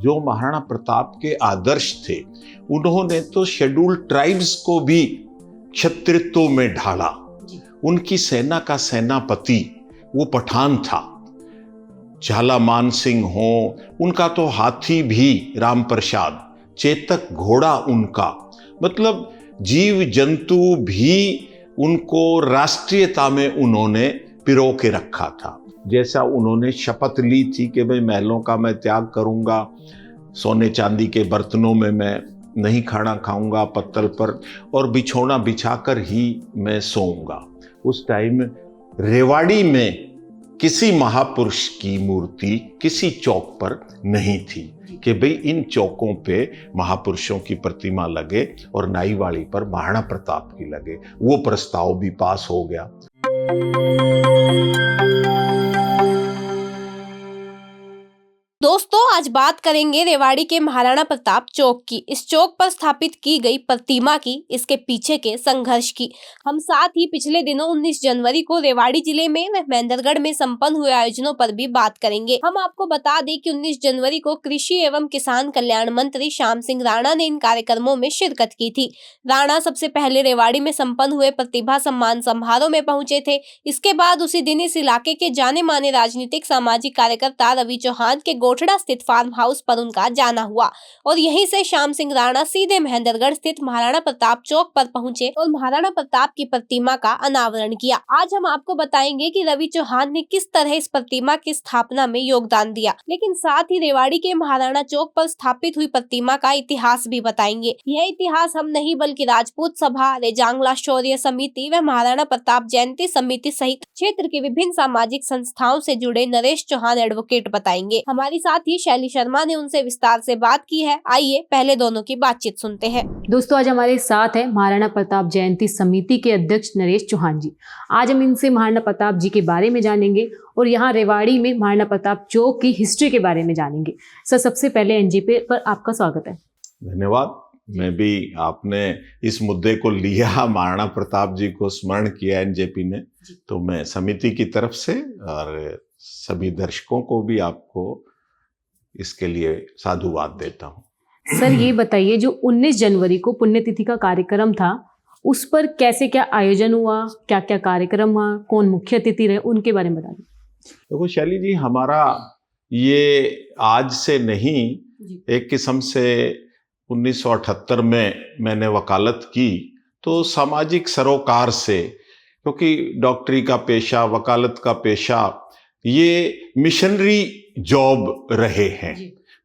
जो महाराणा प्रताप के आदर्श थे, उन्होंने तो शेड्यूल ट्राइब्स को भी क्षत्रित्व में ढाला। उनकी सेना का सेनापति वो पठान था। झालामान सिंह हो, उनका तो हाथी भी राम प्रसाद, चेतक घोड़ा उनका, मतलब जीव जंतु भी उनको राष्ट्रीयता में उन्होंने पिरो के रखा था। जैसा उन्होंने शपथ ली थी कि भाई महलों का मैं त्याग करूंगा, सोने चांदी के बर्तनों में मैं नहीं खाना खाऊंगा पत्तल पर, और बिछौना बिछाकर ही मैं सोऊंगा। उस टाइम रेवाड़ी में किसी महापुरुष की मूर्ति किसी चौक पर नहीं थी कि भाई इन चौकों पे महापुरुषों की प्रतिमा लगे और नाईवाड़ी पर महाराणा प्रताप की लगे। वो प्रस्ताव भी पास हो गया। दोस्तों, आज बात करेंगे रेवाड़ी के महाराणा प्रताप चौक की। इस चौक पर स्थापित की गई प्रतिमा की, इसके पीछे के संघर्ष की। हम साथ ही पिछले दिनों 19 जनवरी को रेवाड़ी जिले में व महेंद्रगढ़ में संपन्न हुए आयोजनों पर भी बात करेंगे। हम आपको बता दें कि 19 जनवरी को कृषि एवं किसान कल्याण मंत्री श्याम सिंह राणा ने इन कार्यक्रमों में शिरकत की थी। राणा सबसे पहले रेवाड़ी में संपन्न हुए प्रतिभा सम्मान समारोह में पहुंचे थे। इसके बाद उसी दिन इस इलाके के जाने माने राजनीतिक सामाजिक कार्यकर्ता रवि चौहान के गोठड़ा स्थित फार्म हाउस पर उनका जाना हुआ और यहीं से श्याम सिंह राणा सीधे महेंद्रगढ़ स्थित महाराणा प्रताप चौक पर पहुंचे और महाराणा प्रताप की प्रतिमा का अनावरण किया। आज हम आपको बताएंगे कि रवि चौहान ने किस तरह इस प्रतिमा की स्थापना में योगदान दिया, लेकिन साथ ही रेवाड़ी के महाराणा चौक पर स्थापित हुई प्रतिमा का इतिहास भी बताएंगे। यह इतिहास हम नहीं बल्कि राजपूत सभा, रेजांगला शौर्य समिति व महाराणा प्रताप जयंती समिति सहित क्षेत्र के विभिन्न सामाजिक संस्थाओं से जुड़े नरेश चौहान एडवोकेट बताएंगे। हमारी साथ ही शैली शर्मा ने उनसे विस्तार से बात की है। आइए पहले दोनों की बातचीत सुनते हैं। दोस्तों, आज हमारे साथ है महाराणा प्रताप जयंती समिति के अध्यक्ष नरेश चौहान जी। आज हम इनसे महाराणा प्रताप जी के बारे में जानेंगे और यहाँ रेवाड़ी में महाराणा प्रताप चौक की हिस्ट्री के बारे में जानेंगे। सर, सबसे पहले एनजेपी पर आपका स्वागत है। धन्यवाद। मैं भी, आपने इस मुद्दे को लिया, महाराणा प्रताप जी को स्मरण किया एनजेपी ने, तो मैं समिति की तरफ से और सभी दर्शकों को भी आपको इसके लिए साधुवाद देता हूँ। सर, ये बताइए, जो 19 जनवरी को पुण्यतिथि का कार्यक्रम था, उस पर कैसे क्या आयोजन हुआ, क्या क्या कार्यक्रम हुआ, कौन मुख्य अतिथि रहे, उनके बारे में बताइए। देखो शैली जी, हमारा ये आज से नहीं, एक किस्म से 1978 में मैंने वकालत की, तो सामाजिक सरोकार से, क्योंकि डॉक्टरी का पेशा, वकालत का पेशा, ये मिशनरी जॉब रहे हैं।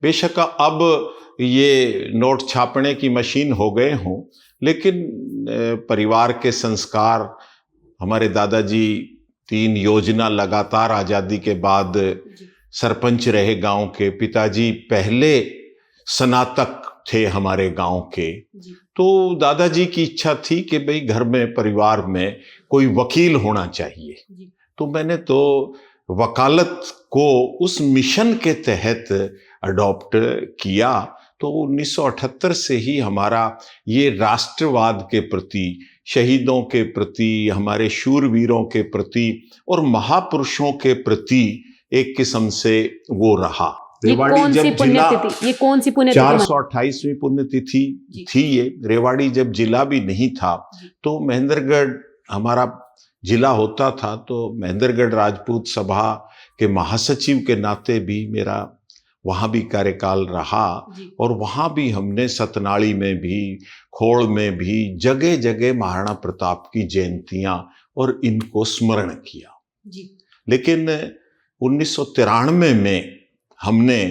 बेशक अब ये नोट छापने की मशीन हो गए हों, लेकिन परिवार के संस्कार, हमारे दादाजी 3 योजना लगातार आज़ादी के बाद सरपंच रहे गांव के, पिताजी पहले स्नातक थे हमारे गांव के, तो दादाजी की इच्छा थी कि भाई घर में, परिवार में कोई वकील होना चाहिए। तो मैंने तो वकालत को उस मिशन के तहत अडॉप्ट किया। तो 1978 से ही हमारा ये राष्ट्रवाद के प्रति, शहीदों के प्रति, हमारे शूरवीरों के प्रति और महापुरुषों के प्रति एक किस्म से वो रहा। रेवाड़ी जब जिला, ये कौन सी पुण्यतिथि? 428वीं पुण्यतिथि थी ये। रेवाड़ी जब जिला भी नहीं था, तो महेंद्रगढ़ हमारा जिला होता था, तो महेंद्रगढ़ राजपूत सभा के महासचिव के नाते भी मेरा वहाँ भी कार्यकाल रहा और वहाँ भी हमने सतनाड़ी में भी, खोड़ में भी जगह जगह महाराणा प्रताप की जयंतियाँ और इनको स्मरण किया। लेकिन 1993 में हमने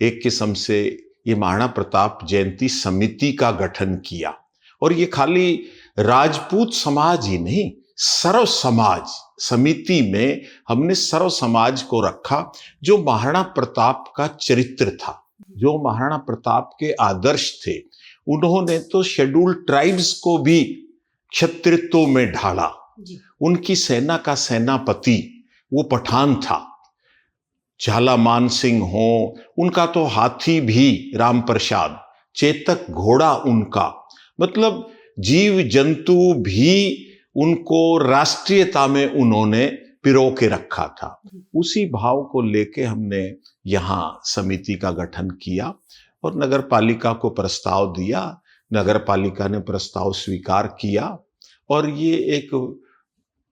एक किस्म से ये महाराणा प्रताप जयंती समिति का गठन किया, और ये खाली राजपूत समाज ही नहीं, सर्व समाज समिति में हमने सर्व समाज को रखा। जो महाराणा प्रताप का चरित्र था, जो महाराणा प्रताप के आदर्श थे, उन्होंने तो शेड्यूल ट्राइब्स को भी क्षत्रित्व में ढाला। उनकी सेना का सेनापति वो पठान था। झालामान सिंह हो, उनका तो हाथी भी राम प्रसाद, चेतक घोड़ा उनका, मतलब जीव जंतु भी उनको राष्ट्रीयता में उन्होंने पिरो के रखा था। उसी भाव को लेके हमने यहाँ समिति का गठन किया और नगर पालिका को प्रस्ताव दिया। नगर पालिका ने प्रस्ताव स्वीकार किया और ये एक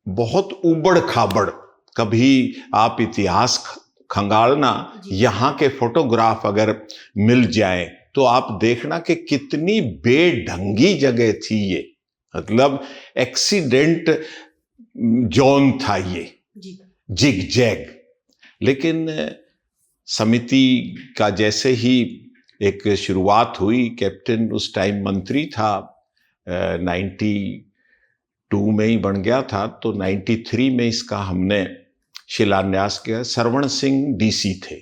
बहुत उबड़ खाबड़, कभी आप इतिहास खंगालना, यहाँ के फोटोग्राफ अगर मिल जाए तो आप देखना कि कितनी बेढंगी जगह थी ये, मतलब एक्सीडेंट जोन था ये, जिग जैग। लेकिन समिति का जैसे ही एक शुरुआत हुई, कैप्टन उस टाइम मंत्री था, 92 में ही बन गया था, तो 93 में इसका हमने शिलान्यास किया। सरवण सिंह डीसी थे,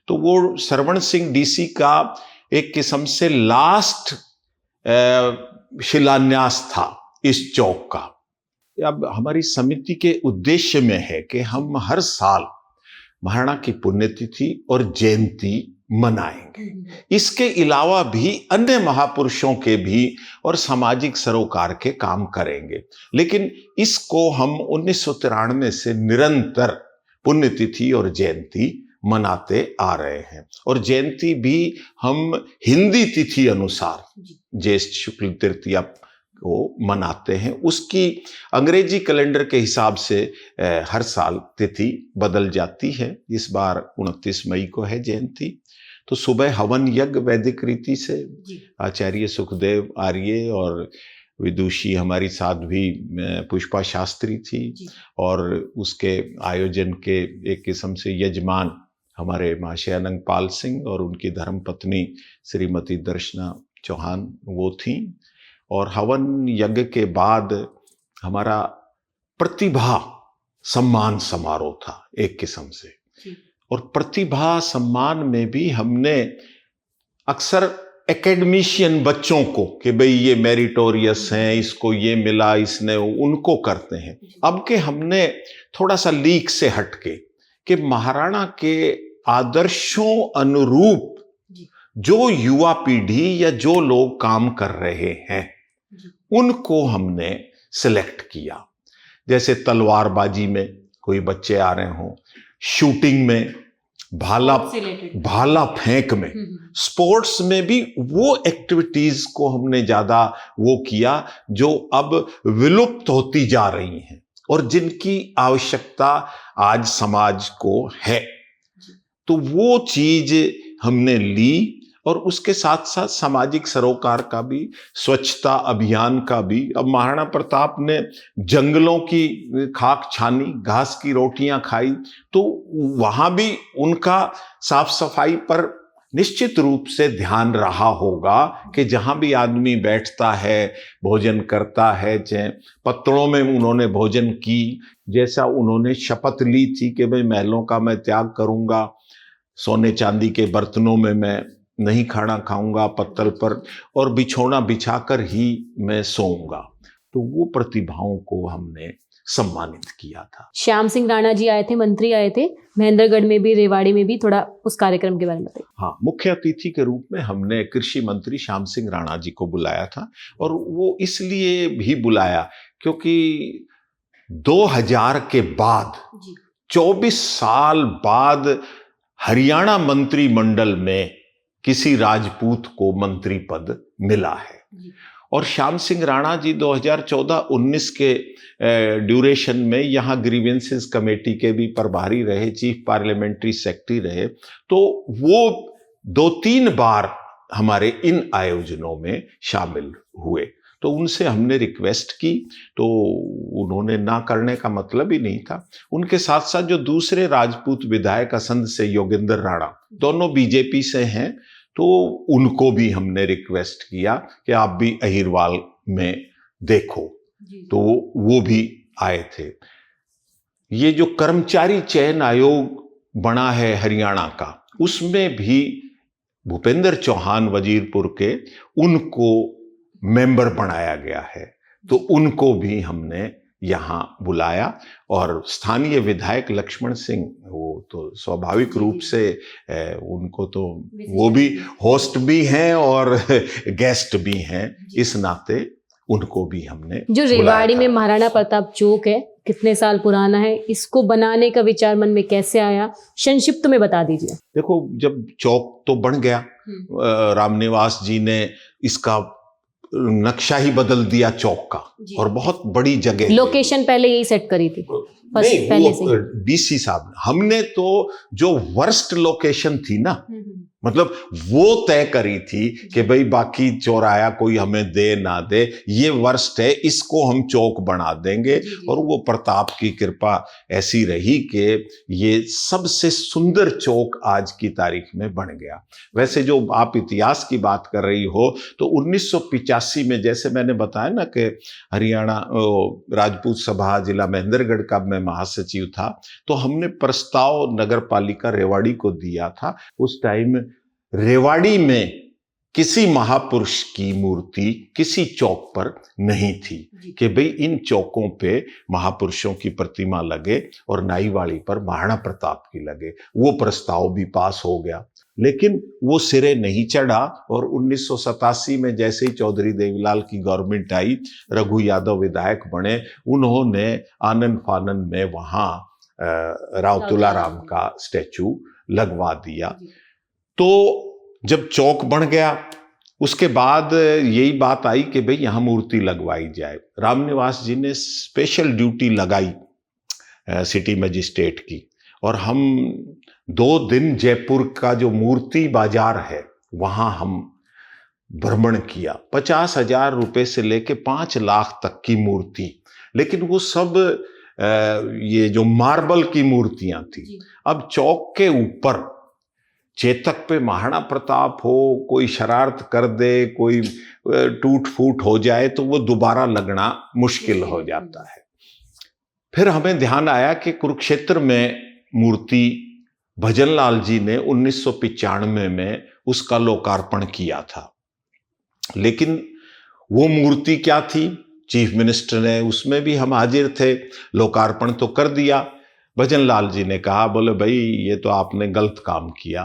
तो वो सरवण सिंह डीसी का एक किस्म से लास्ट शिलान्यास था इस चौक का। अब हमारी समिति के उद्देश्य में है कि हम हर साल महाराणा की पुण्यतिथि और जयंती मनाएंगे। इसके अलावा भी अन्य महापुरुषों के भी और सामाजिक सरोकार के काम करेंगे। लेकिन इसको हम 1993 से निरंतर पुण्यतिथि और जयंती मनाते आ रहे हैं, और जयंती भी हम हिंदी तिथि अनुसार ज्येष्ठ शुक्ल तृतीया को मनाते हैं। उसकी अंग्रेजी कैलेंडर के हिसाब से हर साल तिथि बदल जाती है। इस बार 29 मई को है जयंती। तो सुबह हवन यज्ञ वैदिक रीति से आचार्य सुखदेव आर्य और विदुषी हमारी साध्वी पुष्पा शास्त्री थी, और उसके आयोजन के एक किस्म से यजमान हमारे महाशय अनंगपाल सिंह और उनकी धर्मपत्नी श्रीमती दर्शना चौहान वो थी। और हवन यज्ञ के बाद हमारा प्रतिभा सम्मान समारोह था एक किस्म से, और प्रतिभा सम्मान में भी हमने अक्सर एकेडमिशियन बच्चों को कि भाई ये मेरिटोरियस हैं, इसको ये मिला, इसने, उनको करते हैं। अब के हमने थोड़ा सा लीक से हटके कि महाराणा के आदर्शों अनुरूप जो युवा पीढ़ी या जो लोग काम कर रहे हैं उनको हमने सिलेक्ट किया। जैसे तलवारबाजी में कोई बच्चे आ रहे हों, शूटिंग में, भाला फेंक में, स्पोर्ट्स में भी वो एक्टिविटीज को हमने ज्यादा वो किया जो अब विलुप्त होती जा रही हैं और जिनकी आवश्यकता आज समाज को है। तो वो चीज हमने ली, और उसके साथ साथ सामाजिक सरोकार का भी, स्वच्छता अभियान का भी। अब महाराणा प्रताप ने जंगलों की खाक छानी, घास की रोटियां खाई, तो वहां भी उनका साफ सफाई पर निश्चित रूप से ध्यान रहा होगा कि जहां भी आदमी बैठता है, भोजन करता है, चाहे पत्तलों में उन्होंने भोजन की, जैसा उन्होंने शपथ ली थी कि भाई महलों का मैं त्याग करूंगा, सोने चांदी के बर्तनों में मैं नहीं खाना खाऊंगा, पत्तल पर, और बिछौना बिछाकर ही मैं सोऊंगा। तो वो प्रतिभाओं को हमने सम्मानित किया था। श्याम सिंह राणा जी आए थे, मंत्री आए थे महेंद्रगढ़ में भी, रेवाड़ी में भी। थोड़ा उस कार्यक्रम के बारे में बताइए। हाँ, मुख्य अतिथि के रूप में हमने कृषि मंत्री श्याम सिंह राणा जी को बुलाया था, और वो इसलिए भी बुलाया क्योंकि 2000 के बाद 24 साल बाद हरियाणा मंत्रिमंडल में किसी राजपूत को मंत्री पद मिला है। और श्याम सिंह राणा जी 2014-19 के ड्यूरेशन में यहाँ ग्रीवेंसेस कमेटी के भी प्रभारी रहे, चीफ पार्लियामेंट्री सेक्रेटरी रहे। तो वो 2-3 बार हमारे इन आयोजनों में शामिल हुए। तो उनसे हमने रिक्वेस्ट की, तो उन्होंने ना करने का मतलब ही नहीं था। उनके साथ साथ जो दूसरे राजपूत विधायक असंध से योगेंद्र राणा, दोनों बीजेपी से हैं, तो उनको भी हमने रिक्वेस्ट किया कि आप भी अहिरवाल में देखो, तो वो भी आए थे। ये जो कर्मचारी चयन आयोग बना है हरियाणा का, उसमें भी भूपेंद्र चौहान वजीरपुर के, उनको मेंबर बनाया गया है, तो उनको भी हमने यहाँ बुलाया। और स्थानीय विधायक लक्ष्मण सिंह, वो तो स्वाभाविक रूप से उनको तो वो भी होस्ट भी हैं और गेस्ट भी हैं, इस नाते उनको भी हमने जो रेवाड़ी में महाराणा प्रताप चौक है, कितने साल पुराना है, इसको बनाने का विचार मन में कैसे आया, संक्षिप्त में बता दीजिए। देखो, जब चौक तो बन गया, रामनिवास जी ने इसका नक्शा ही बदल दिया चौक का, और बहुत बड़ी जगह, लोकेशन पहले यही सेट करी थी नहीं, पहले से। वो डीसी साहब ने, हमने तो जो वर्स्ट लोकेशन थी ना, मतलब वो तय करी थी कि भाई बाकी चौराया कोई हमें दे ना दे, ये वर्स्ट है, इसको हम चौक बना देंगे। और वो प्रताप की कृपा ऐसी रही कि ये सबसे सुंदर चौक आज की तारीख में बन गया। वैसे जो आप इतिहास की बात कर रही हो, तो 1985 में, जैसे मैंने बताया ना कि हरियाणा राजपूत सभा जिला महेंद्रगढ़ का मैं महासचिव था, तो हमने प्रस्ताव नगर पालिका रेवाड़ी को दिया था। उस टाइम रेवाड़ी में किसी महापुरुष की मूर्ति किसी चौक पर नहीं थी कि भाई इन चौकों पे महापुरुषों की प्रतिमा लगे और नाईवाड़ी पर महाराणा प्रताप की लगे। वो प्रस्ताव भी पास हो गया, लेकिन वो सिरे नहीं चढ़ा। और 1987 में जैसे ही चौधरी देवीलाल की गवर्नमेंट आई, रघु यादव विधायक बने, उन्होंने आनंद फानन में वहां राव तुलाराम का स्टैचू लगवा दिया। तो जब चौक बन गया, उसके बाद यही बात आई कि भाई यहाँ मूर्ति लगवाई जाए। रामनिवास जी ने स्पेशल ड्यूटी लगाई सिटी मजिस्ट्रेट की, और हम 2 दिन जयपुर का जो मूर्ति बाजार है वहाँ हम भ्रमण किया। 50,000 रुपए से लेके 5 लाख तक की मूर्ति, लेकिन वो सब ये जो मार्बल की मूर्तियां थी। अब चौक के ऊपर चेतक पे महाराणा प्रताप हो, कोई शरारत कर दे, कोई टूट फूट हो जाए, तो वो दोबारा लगना मुश्किल हो जाता है। फिर हमें ध्यान आया कि कुरुक्षेत्र में मूर्ति भजनलाल जी ने 1995 में उसका लोकार्पण किया था, लेकिन वो मूर्ति क्या थी, चीफ मिनिस्टर ने, उसमें भी हम हाजिर थे, लोकार्पण तो कर दिया। भजनलाल जी ने कहा, बोले भाई ये तो आपने गलत काम किया।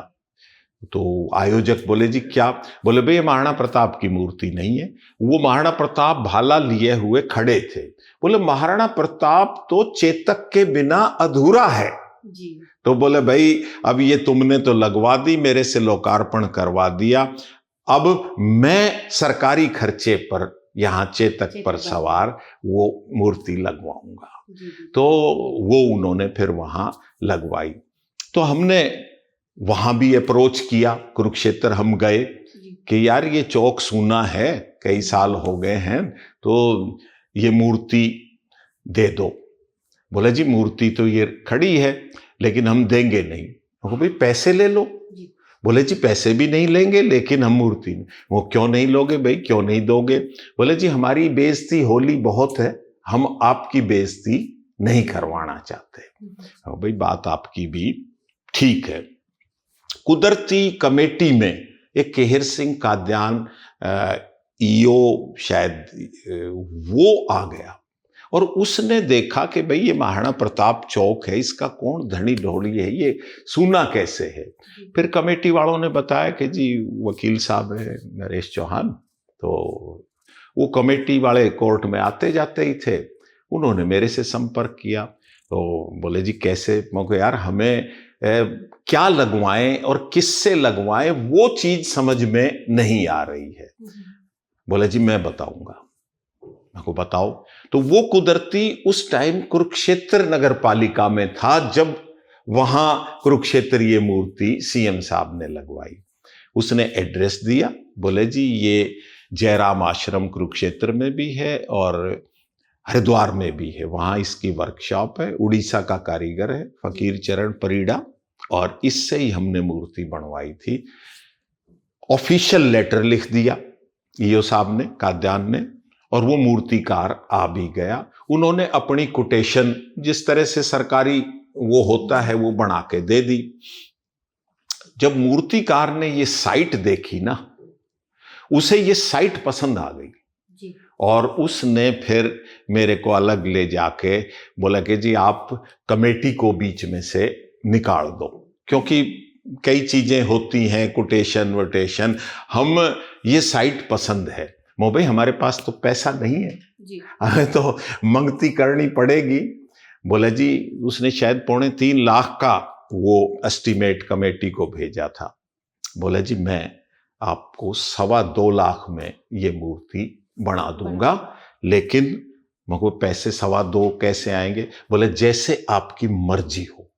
तो आयोजक बोले जी क्या? बोले भाई ये महाराणा प्रताप की मूर्ति नहीं है, वो महाराणा प्रताप भाला लिए हुए खड़े थे। बोले महाराणा प्रताप तो चेतक के बिना अधूरा है जी। तो बोले भाई अब ये तुमने तो लगवा दी, मेरे से लोकार्पण करवा दिया, अब मैं सरकारी खर्चे पर यहाँ चेतक पर सवार वो मूर्ति लगवाऊंगा। तो वो उन्होंने फिर वहां लगवाई। तो हमने वहां भी अप्रोच किया, कुरुक्षेत्र हम गए कि यार ये चौक सूना है, कई साल हो गए हैं, तो ये मूर्ति दे दो। बोला जी मूर्ति तो ये खड़ी है, लेकिन हम देंगे नहीं। वो भाई पैसे ले लो। बोले जी पैसे भी नहीं लेंगे, लेकिन हम मूर्ति नहीं। वो क्यों नहीं लोगे भाई, क्यों नहीं दोगे? बोले जी हमारी बेइज्जती होली बहुत है, हम आपकी बेइज्जती नहीं करवाना चाहते। भाई बात आपकी भी ठीक है। कुदरती कमेटी में एक केहर सिंह काद्यान ईओ शायद वो आ गया, और उसने देखा कि भाई ये महाराणा प्रताप चौक है, इसका कौन धनी ढोली है, ये सूना कैसे है। फिर कमेटी वालों ने बताया कि जी वकील साहब है नरेश चौहान, तो वो कमेटी वाले कोर्ट में आते जाते ही थे, उन्होंने मेरे से संपर्क किया। तो बोले जी कैसे? मैं कहा यार हमें क्या लगवाएं और किससे लगवाएं वो चीज समझ में नहीं आ रही है। बोले जी मैं बताऊंगा। मैं को बताओ। तो वो कुदरती उस टाइम कुरुक्षेत्र नगर पालिका में था, जब वहां कुरुक्षेत्र ये मूर्ति सीएम साहब ने लगवाई। उसने एड्रेस दिया, बोले जी ये जयराम आश्रम कुरुक्षेत्र में भी है और हरिद्वार में भी है, वहां इसकी वर्कशॉप है, उड़ीसा का कारीगर है फकीर चरण परिड़ा, और इससे ही हमने मूर्ति बनवाई थी। ऑफिशियल लेटर लिख दिया ईओ साहब ने, काद्यान ने, और वो मूर्तिकार आ भी गया। उन्होंने अपनी कोटेशन जिस तरह से सरकारी वो होता है वो बना के दे दी। जब मूर्तिकार ने ये साइट देखी ना, उसे ये साइट पसंद आ गई जी। और उसने फिर मेरे को अलग ले जाके बोला कि जी आप कमेटी को बीच में से निकाल दो, क्योंकि कई चीजें होती हैं, कोटेशन वोटेशन, हम ये साइट पसंद है। भाई हमारे पास तो पैसा नहीं है जी। हमें तो मंगती करनी पड़ेगी। बोला जी उसने शायद 3.25 लाख का वो एस्टीमेट कमेटी को भेजा था। बोला जी मैं आपको 2.25 लाख में ये मूर्ति बना दूंगा, लेकिन मुझको पैसे 2.25 कैसे आएंगे? बोले जैसे आपकी मर्जी हो,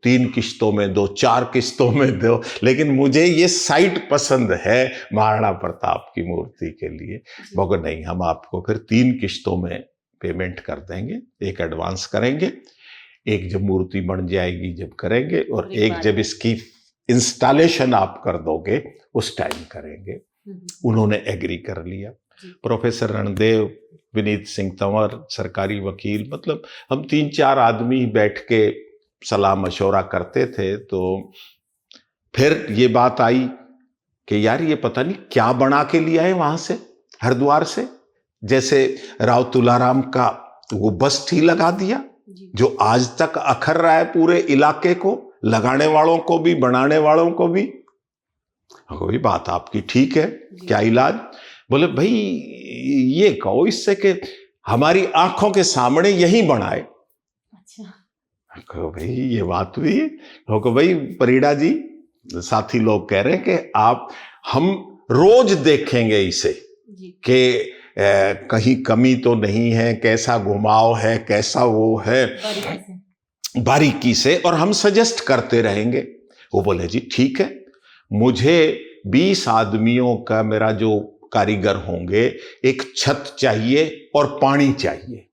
3 किस्तों में दो, 4 किस्तों में दो, लेकिन मुझे ये साइट पसंद है महाराणा प्रताप की मूर्ति के लिए। बोले नहीं, हम आपको फिर 3 किस्तों में पेमेंट कर देंगे, एक एडवांस करेंगे, एक जब मूर्ति बन जाएगी जब करेंगे, और एक जब इसकी इंस्टॉलेशन आप कर दोगे उस टाइम करेंगे। उन्होंने एग्री कर लिया। प्रोफेसर रणदेव, विनीत सिंह तंवर, सरकारी वकील, मतलब हम 3-4 आदमी बैठ के सलाह मशवरा करते थे। तो फिर ये बात आई कि यार ये पता नहीं क्या बना के लिया है वहां से, हरिद्वार से, जैसे राव तुलाराम का वो बस्ट ही लगा दिया, जो आज तक अखर रहा है पूरे इलाके को, लगाने वालों को भी, बनाने वालों को भी। कोई बात आपकी ठीक है, क्या इलाज? बोले भाई ये कहो इससे कि हमारी आंखों के सामने यही बनाए। अच्छा। कहो भाई ये बात हुई है? कहो भाई परिड़ा जी, साथी लोग कह रहे हैं कि आप, हम रोज देखेंगे इसे कि कहीं कमी तो नहीं है, कैसा घुमाव है, कैसा वो है, बारीकी से, और हम सजेस्ट करते रहेंगे। वो बोले जी ठीक है, मुझे 20 आदमियों का मेरा जो कारीगर होंगे, एक छत चाहिए और पानी चाहिए,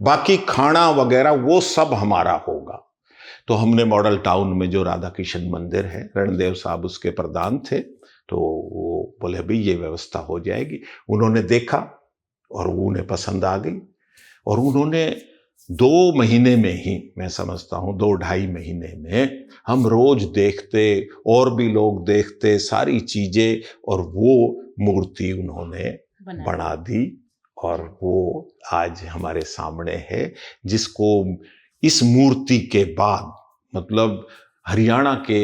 बाकी खाना वगैरह वो सब हमारा होगा। तो हमने मॉडल टाउन में जो राधा कृष्ण मंदिर है, रणदेव साहब उसके प्रधान थे, तो वो बोले भाई ये व्यवस्था हो जाएगी। उन्होंने देखा और उन्हें पसंद आ गई, और उन्होंने 2 महीने में ही, मैं समझता हूँ 2-2.5 महीने में, हम रोज देखते और भी लोग देखते सारी चीजें, और वो मूर्ति उन्होंने बना दी, और वो आज हमारे सामने है, जिसको इस मूर्ति के बाद, मतलब हरियाणा के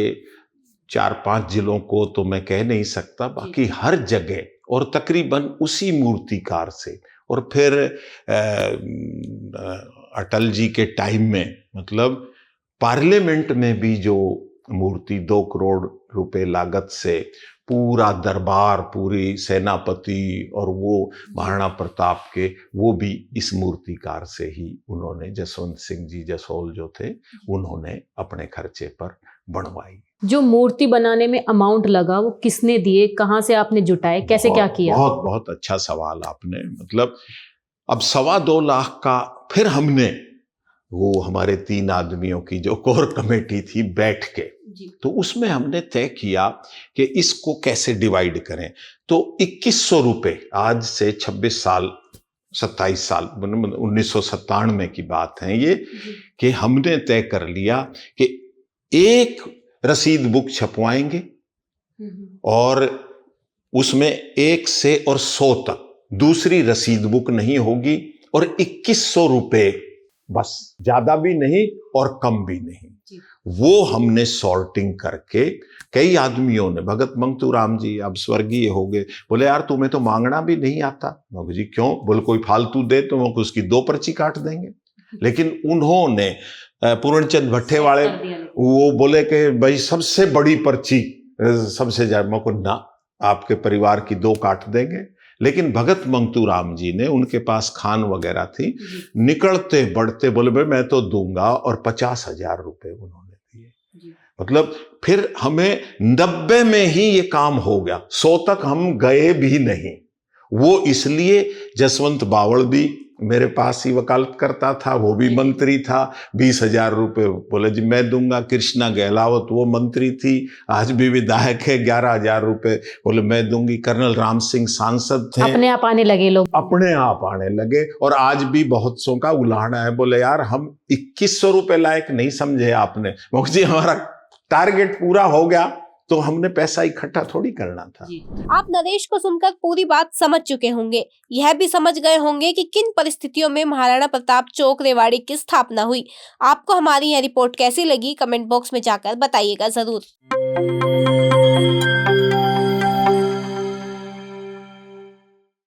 4-5 जिलों को तो मैं कह नहीं सकता, बाकी हर जगह, और तकरीबन उसी मूर्तिकार से, और फिर अटल जी के टाइम में, मतलब पार्लियामेंट में भी जो मूर्ति 2 करोड़ रुपए लागत से पूरा दरबार, पूरी सेनापति और वो महाराणा प्रताप के, वो भी इस मूर्तिकार से ही उन्होंने, जसवंत सिंह जी जसोल जो थे, उन्होंने अपने खर्चे पर बनवाई। जो मूर्ति बनाने में अमाउंट लगा वो किसने दिए, कहाँ से आपने जुटाए, कैसे क्या किया? बहुत बहुत अच्छा सवाल आपने। मतलब अब 2.25 लाख का फिर हमने, वो हमारे 3 आदमियों की जो कोर कमेटी थी बैठ के, तो उसमें हमने तय किया कि इसको कैसे डिवाइड करें। तो 2100 रुपए, आज से 26 साल 27 साल 1997 की बात है ये, कि हमने तय कर लिया कि एक रसीद बुक छपवाएंगे, और उसमें 1 से और 100 तक दूसरी रसीद बुक नहीं होगी, और 2100 रुपए बस, ज्यादा भी नहीं और कम भी नहीं। वो हमने सॉर्टिंग करके, कई आदमियों ने, भगत मंगतूराम जी अब स्वर्गीय हो गए, बोले यार तुम्हें तो मांगना भी नहीं आता। मैं जी क्यों? बोले कोई फालतू दे तो वो उसकी 2 पर्ची काट देंगे। लेकिन उन्होंने, पूर्णचंद भट्टे वाले, वो बोले कि भाई सबसे बड़ी पर्ची, सबसे ज्यादा, मैं को ना, आपके परिवार की 2 काट देंगे। लेकिन भगत मंगतूराम जी ने, उनके पास खान वगैरह थी, निकलते बढ़ते बोले भाई मैं तो दूंगा, और 50,000 रुपए उन्होंने दिए। मतलब फिर हमें 90 में ही ये काम हो गया, 100 तक हम गए भी नहीं। वो इसलिए जसवंत बावड़ भी मेरे पास ही वकालत करता था, वो भी मंत्री था, 20,000 रुपए बोले जी मैं दूंगा। कृष्णा गहलावत वो मंत्री थी, आज भी विधायक है, 11,000 रुपए बोले मैं दूंगी। कर्नल राम सिंह सांसद थे, अपने आप आने लगे लोग, अपने आप आने लगे। और आज भी बहुत सौ का उलाहना है, बोले यार हम 2100 रुपए लायक नहीं समझे आपने। मुखर्जी जी हमारा टारगेट पूरा हो गया, तो हमने पैसा इकट्ठा थोड़ी करना था। आप नरेश को सुनकर पूरी बात समझ चुके होंगे, यह भी समझ गए होंगे कि किन परिस्थितियों में महाराणा प्रताप चौक रेवाड़ी की स्थापना हुई। आपको हमारी यह रिपोर्ट कैसी लगी, कमेंट बॉक्स में जाकर बताइएगा जरूर।